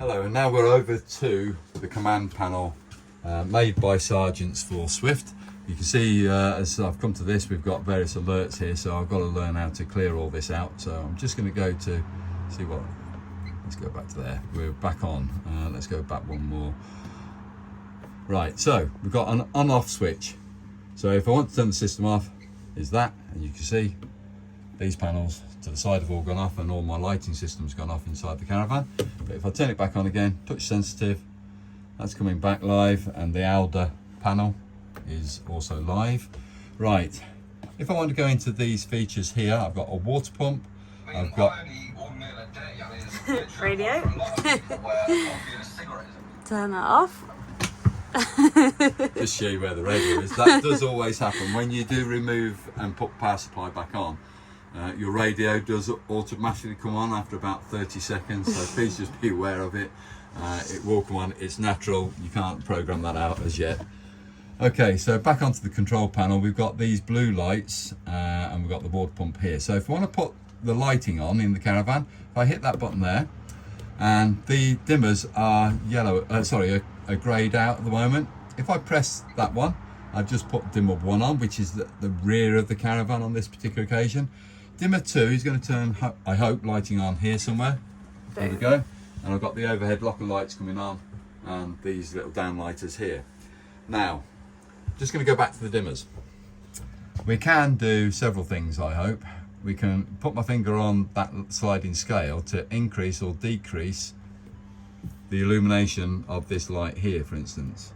Hello, and now we're over to the command panel made by Sergeants for Swift. You can see as I've come to this, we've got various alerts here, so I've got to learn how to clear all this out. So I'm just going to go to see what, let's go back to there. We're back on, let's go back one more. Right, so we've got an on-off switch. So if I want to turn the system off, is that, and you can see these panels to the side have all gone off and all my lighting system's gone off inside the caravan. But if I turn it back on again, touch sensitive, that's coming back live, and the Alder panel is also live. Right, if I want to go into these features here, I've got a water pump, I've got radio. Turn that off. just show you where the radio is. That does always happen when you do remove and put power supply back on. Your radio does automatically come on after about 30 seconds, so please just be aware of it. It will come on, it's natural, you can't program that out as yet. Okay, so back onto the control panel, we've got these blue lights and we've got the water pump here. So if I want to put the lighting on in the caravan, if I hit that button there, and the dimmers are yellow, are greyed out at the moment. If I press that one, I've just put dimmer 1 on, which is the rear of the caravan on this particular occasion. Dimmer 2 is going to turn, I hope, lighting on here somewhere. There we go. And I've got the overhead locker lights coming on and these little downlighters here. Now, just going to go back to the dimmers. We can do several things, I hope. We can put my finger on that sliding scale to increase or decrease the illumination of this light here, for instance.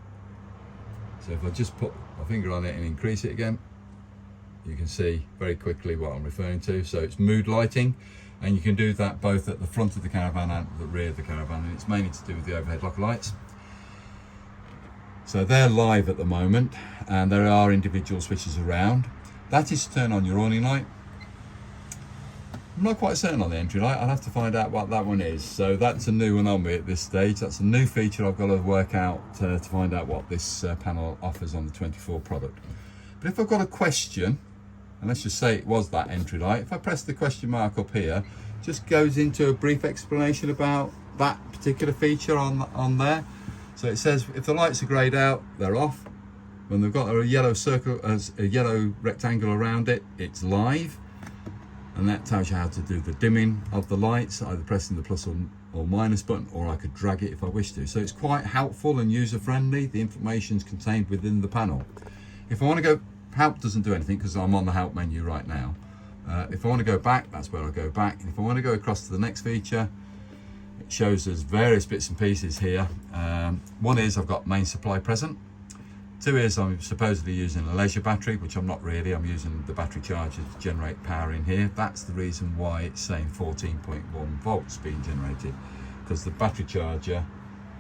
So if I just put my finger on it and increase it again, you can see very quickly what I'm referring to. So it's mood lighting, and you can do that both at the front of the caravan and at the rear of the caravan, and it's mainly to do with the overhead locker lights. So they're live at the moment, and there are individual switches around. That is to turn on your awning light. I'm not quite certain on the entry light, I'll have to find out what that one is. So that's a new one on me at this stage. That's a new feature I've got to work out to find out what this panel offers on the 24 product. But if I've got a question, and let's just say it was that entry light, if I press the question mark up here, just goes into a brief explanation about that particular feature on there. So it says if the lights are greyed out, they're off. When they've got a yellow circle, a yellow rectangle around it, it's live. And that tells you how to do the dimming of the lights, either pressing the plus or minus button, or I could drag it if I wish to. So it's quite helpful and user friendly. The information is contained within the panel. If I want to go, help doesn't do anything because I'm on the help menu right now. If I want to go back, that's where I go back. And if I want to go across to the next feature, it shows us various bits and pieces here. One is I've got main supply present. 2 is I'm supposedly using a leisure battery, which I'm not really. I'm using the battery charger to generate power in here. That's the reason why it's saying 14.1 volts being generated, because the battery charger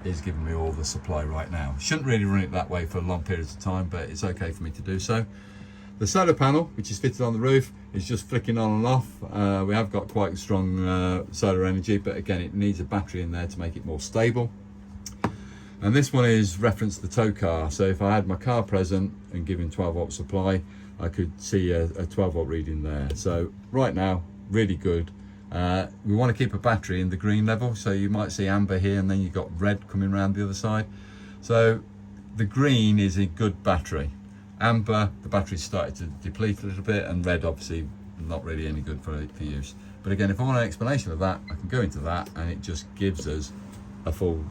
is giving me all the supply right now. Shouldn't really run it that way for long periods of time, but it's okay for me to do so. The solar panel, which is fitted on the roof, is just flicking on and off. We have got quite strong solar energy, but again, it needs a battery in there to make it more stable. And this one is reference the tow car. So if I had my car present and given 12 volt supply, I could see a 12 volt reading there. So right now, really good. We want to keep a battery in the green level. So you might see amber here and then you've got red coming around the other side. So the green is a good battery. Amber, the battery's started to deplete a little bit, and red obviously not really any good for use. But again, if I want an explanation of that, I can go into that and it just gives us a full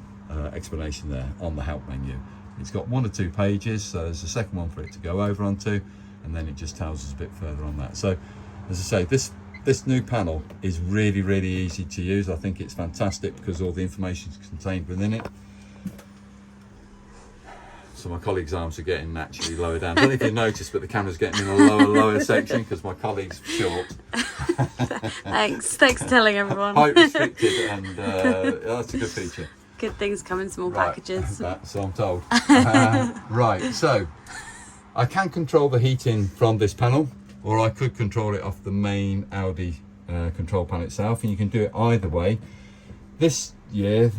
explanation there on the help menu. It's got 1 or 2 pages, so there's a second one for it to go over onto, and then it just tells us a bit further on that. So as I say, this new panel is really, really easy to use. I think it's fantastic because all the information is contained within it. So my colleague's arms are getting naturally lower down. I don't know if you noticed, but the camera's getting in a lower section because my colleague's short. Thanks for telling everyone. Height restricted, and that's a good feature. Good things come in small packages. So I'm told. Right, so I can control the heating from this panel, or I could control it off the main Audi control panel itself, and you can do it either way. This year,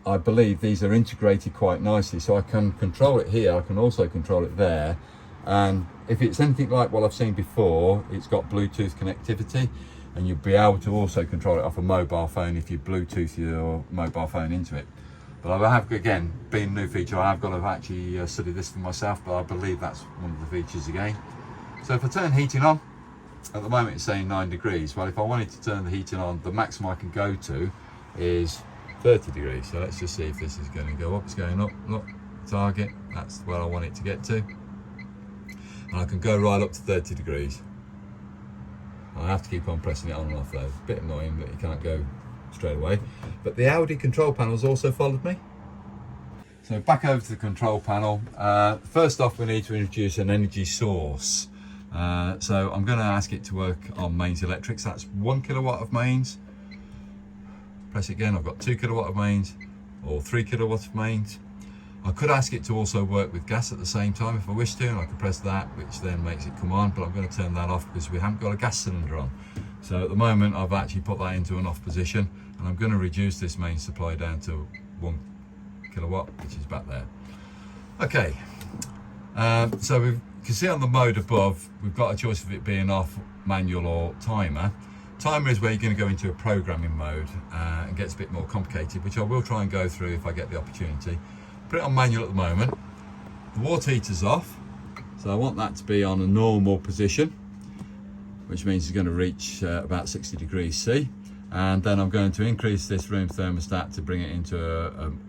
I believe these are integrated quite nicely, so I can control it here, I can also control it there, and if it's anything like what I've seen before, it's got Bluetooth connectivity. and you'll be able to also control it off a mobile phone if you Bluetooth your mobile phone into it. But I have, again, being a new feature, I have got to actually study this for myself, but I believe that's one of the features again. So if I turn heating on, at the moment it's saying 9 degrees. Well, if I wanted to turn the heating on, the maximum I can go to is 30 degrees. So let's just see if this is going to go up. It's going up, look, target, that's where I want it to get to. And I can go right up to 30 degrees. I have to keep on pressing it on and off though. A bit annoying that you can't go straight away. But the Audi control panel's also followed me. So back over to the control panel. First off, we need to introduce an energy source. So I'm going to ask it to work on mains electrics. That's 1 kilowatt of mains. Press it again, I've got 2 kilowatt of mains or 3 kilowatts of mains. I could ask it to also work with gas at the same time if I wish to, and I could press that, which then makes it come on, but I'm going to turn that off because we haven't got a gas cylinder on. So at the moment I've actually put that into an off position, and I'm going to reduce this main supply down to 1 kilowatt, which is back there. Okay, so we can see on the mode above, we've got a choice of it being off, manual or timer. Timer is where you're going to go into a programming mode and gets a bit more complicated, which I will try and go through if I get the opportunity. Put it on manual at the moment. The water heater's off, so I want that to be on a normal position, which means it's going to reach about 60 degrees C. And then I'm going to increase this room thermostat to bring it into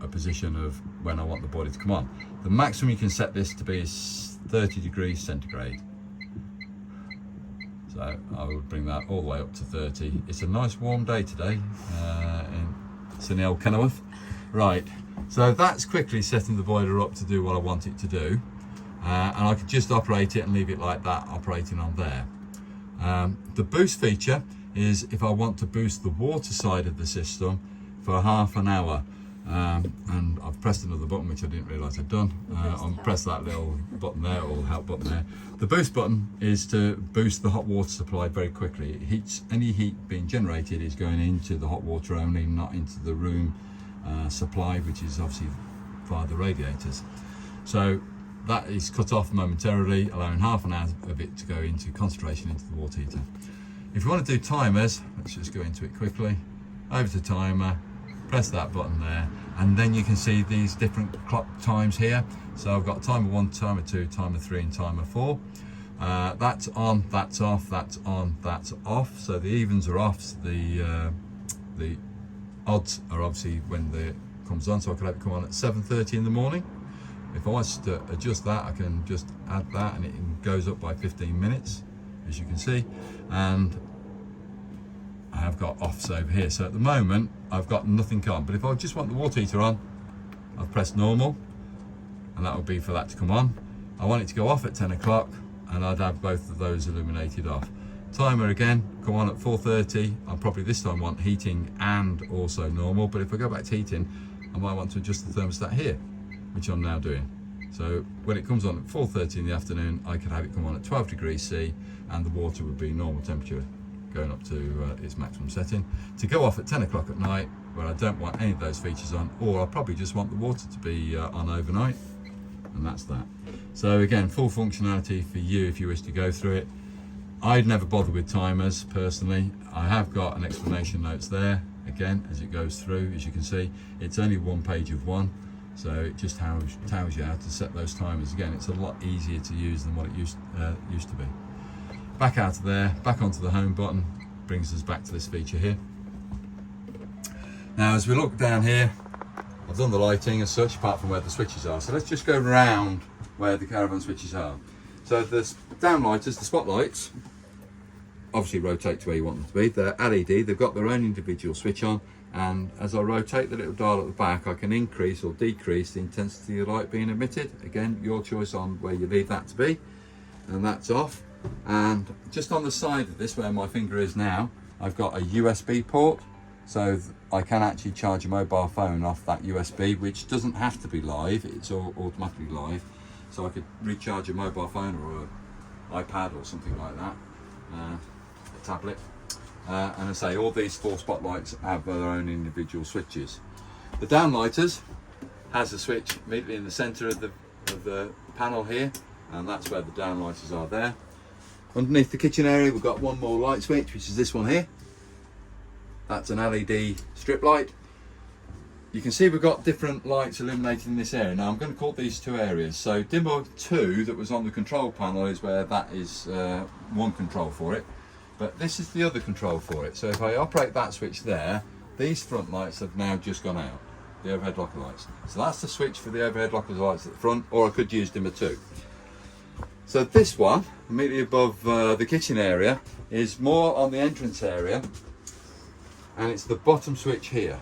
a position of when I want the body to come on. The maximum you can set this to be is 30 degrees centigrade. So I would bring that all the way up to 30. It's a nice warm day today in sunny old Kenilworth. Right, so that's quickly setting the boiler up to do what I want it to do. And I could just operate it and leave it like that, operating on there. The boost feature is if I want to boost the water side of the system for half an hour. And I've pressed another button, which I didn't realise I'd done. I'll press that little button there, or help button there. The boost button is to boost the hot water supply very quickly. It heats, any heat being generated is going into the hot water only, not into the room supply, which is obviously via the radiators. So that is cut off momentarily, allowing half an hour of it to go into concentration into the water heater. If you want to do timers, let's just go into it quickly. Over to timer, press that button there, and then you can see these different clock times here. So I've got timer 1, timer 2, timer 3 and timer 4. That's on, that's off, that's on, that's off. So the evens are off, the odds are obviously when it comes on, so I can have it come on at 7:30 in the morning. If I want to adjust that, I can just add that, and it goes up by 15 minutes, as you can see. And I have got offs over here. So at the moment, I've got nothing on. But if I just want the water heater on, I've pressed normal, and that would be for that to come on. I want it to go off at 10 o'clock, and I'd have both of those illuminated off. Timer again, come on at 4:30. I'll probably this time want heating and also normal, but if I go back to heating, I might want to adjust the thermostat here, which I'm now doing. So when it comes on at 4:30 in the afternoon, I could have it come on at 12 degrees C, and the water would be normal temperature, going up to its maximum setting. To go off at 10 o'clock at night, where I don't want any of those features on, or I probably just want the water to be on overnight, and that's that. So again, full functionality for you if you wish to go through it. I'd never bother with timers personally. I have got an explanation notes there, again, as it goes through. As you can see, it's only one page of one, so it just tells you how to set those timers. Again, it's a lot easier to use than what it used to be. Back out of there, back onto the home button, brings us back to this feature here. Now as we look down here, I've done the lighting as such, apart from where the switches are. So let's just go round where the caravan switches are. So the downlighters, the spotlights, obviously rotate to where you want them to be. They're LED, they've got their own individual switch on, and as I rotate the little dial at the back, I can increase or decrease the intensity of the light being emitted. Again, your choice on where you leave that to be. And that's off. And just on the side of this, where my finger is now, I've got a USB port, so I can actually charge a mobile phone off that USB, which doesn't have to be live, it's all automatically live. So I could recharge a mobile phone or an iPad or something like that, a tablet. And I say all these 4 spotlights have their own individual switches. The downlighters has a switch immediately in the centre of the panel here, and that's where the downlighters are there. Underneath the kitchen area, we've got one more light switch, which is this one here. That's an LED strip light. You can see we've got different lights illuminating this area. Now I'm going to call these two areas. So dimmer 2 that was on the control panel is where that is one control for it. But this is the other control for it. So if I operate that switch there, these front lights have now just gone out. The overhead locker lights. So that's the switch for the overhead locker lights at the front, or I could use dimmer 2. So this one, immediately above the kitchen area, is more on the entrance area, and it's the bottom switch here.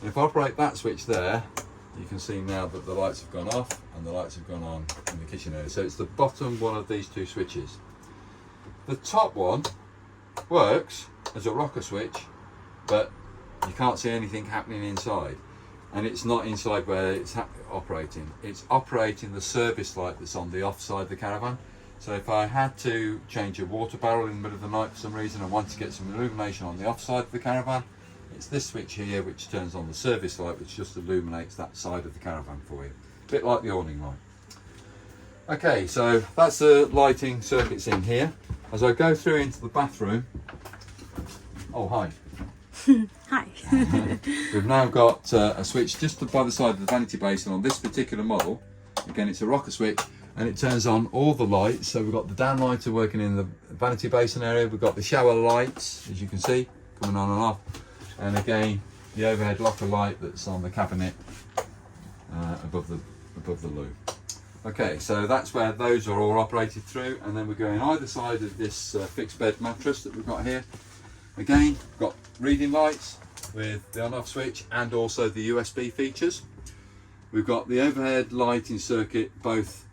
And if I operate that switch there, you can see now that the lights have gone off and the lights have gone on in the kitchen area. So it's the bottom one of these two switches. The top one works as a rocker switch, but you can't see anything happening inside. And it's not inside where it's operating. It's operating the service light that's on the off side of the caravan. So if I had to change a water barrel in the middle of the night for some reason and want to get some illumination on the off side of the caravan, it's this switch here which turns on the service light, which just illuminates that side of the caravan for you. A bit like the awning light. Okay, so that's the lighting circuits in here. As I go through into the bathroom, oh hi. Hi. We've now got a switch just by the side of the vanity basin on this particular model. Again, it's a rocker switch and it turns on all the lights. So we've got the downlighter working in the vanity basin area. We've got the shower lights, as you can see, coming on and off. And again, the overhead locker light that's on the cabinet above the loo. Okay, so that's where those are all operated through, and then we're going either side of this fixed bed mattress that we've got here. Again, we've got reading lights with the on-off switch and also the USB features. We've got the overhead lighting circuit both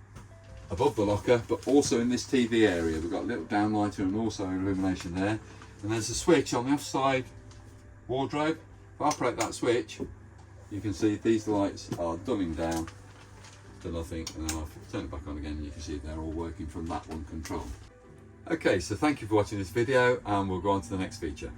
above the locker, but also in this TV area. We've got a little downlighter and also illumination there. And there's a switch on the offside wardrobe. If I operate that switch, you can see these lights are dumbing down to nothing, and then I'll turn it back on again and you can see they're all working from that one control. Okay, so thank you for watching this video, and we'll go on to the next feature.